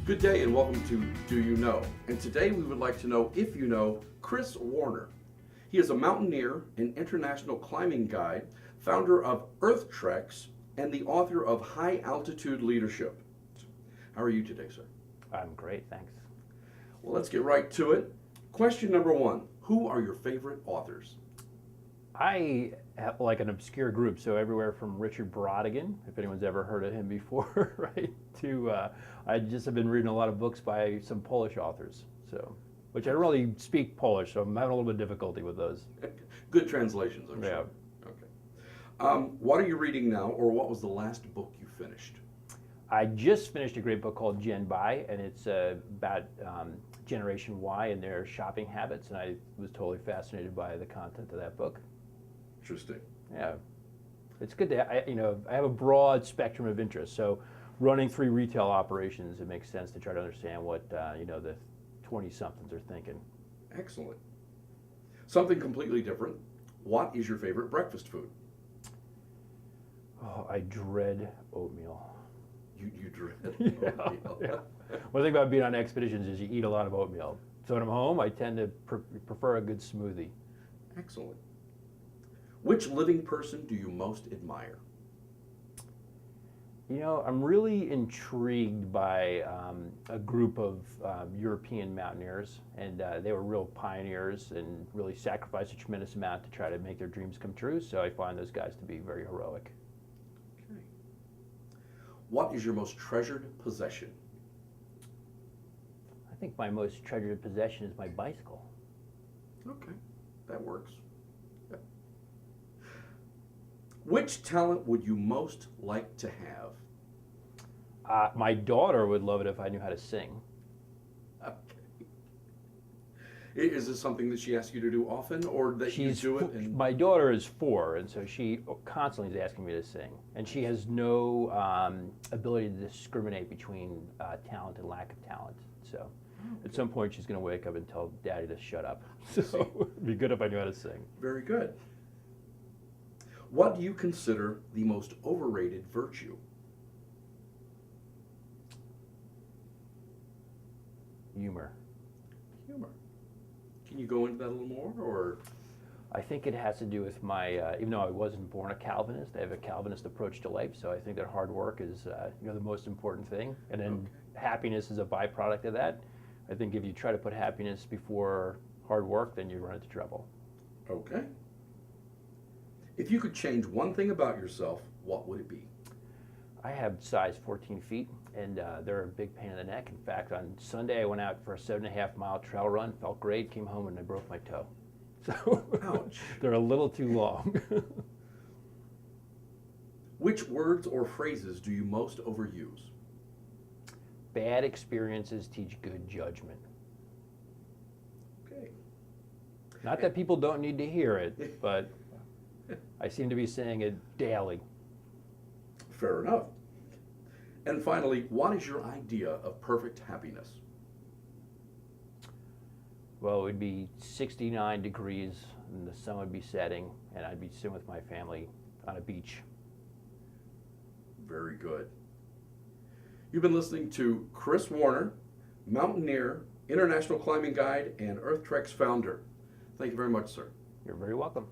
Good day and welcome to Do You Know? And today we would like to know if you know Chris Warner. He is a mountaineer, an international climbing guide, founder of Earth Treks, and the author of High Altitude Leadership. How are you today, sir? I'm great, thanks. Well, let's get right to it. Question number one, who are your favorite authors? I have like an obscure group, so everywhere from Richard Brodigan, if anyone's ever heard of him before, right, to I just have been reading a lot of books by some Polish authors, so which I don't really speak Polish, so I'm having a little bit of difficulty with those. Good translations, I'm sure. Okay. What are you reading now, or what was the last book you finished? I just finished a great book called Gen Y, and it's about Generation Y and their shopping habits, and I was totally fascinated by the content of that book. Interesting. Yeah, it's good to I have a broad spectrum of interests. So, running 3 retail operations, it makes sense to try to understand what the 20-somethings are thinking. Excellent. Something completely different. What is your favorite breakfast food? Oh, I dread oatmeal. You dread oatmeal. Yeah. One thing about being on expeditions is you eat a lot of oatmeal. So when I'm home, I tend to prefer a good smoothie. Excellent. Which living person do you most admire? I'm really intrigued by a group of European mountaineers, and they were real pioneers and really sacrificed a tremendous amount to try to make their dreams come true, so I find those guys to be very heroic. Okay. What is your most treasured possession? I think my most treasured possession is my bicycle. Okay, that works. Which talent would you most like to have? My daughter would love it if I knew how to sing. Okay. Is this something that she asks you to do often, or that you do it? My daughter is 4, and so she constantly is asking me to sing. And she has no ability to discriminate between talent and lack of talent. So at some point she's going to wake up and tell Daddy to shut up. So it'd be good if I knew how to sing. Very good. What do you consider the most overrated virtue? Humor. Humor. Can you go into that a little more, or? I think it has to do with my, even though I wasn't born a Calvinist, I have a Calvinist approach to life, so I think that hard work is the most important thing. And then happiness is a byproduct of that. I think if you try to put happiness before hard work, then you run into trouble. Okay. If you could change one thing about yourself, what would it be? I have size 14 feet, and they're a big pain in the neck. In fact, on Sunday I went out for a 7.5-mile trail run, felt great, came home and I broke my toe. So ouch. They're a little too long. Which words or phrases do you most overuse? Bad experiences teach good judgment. Okay. Not that people don't need to hear it, but I seem to be saying it daily. Fair enough. And finally, what is your idea of perfect happiness? Well, it would be 69 degrees and the sun would be setting and I'd be sitting with my family on a beach. Very good. You've been listening to Chris Warner, mountaineer, international climbing guide, and Earth Treks founder. Thank you very much, sir. You're very welcome.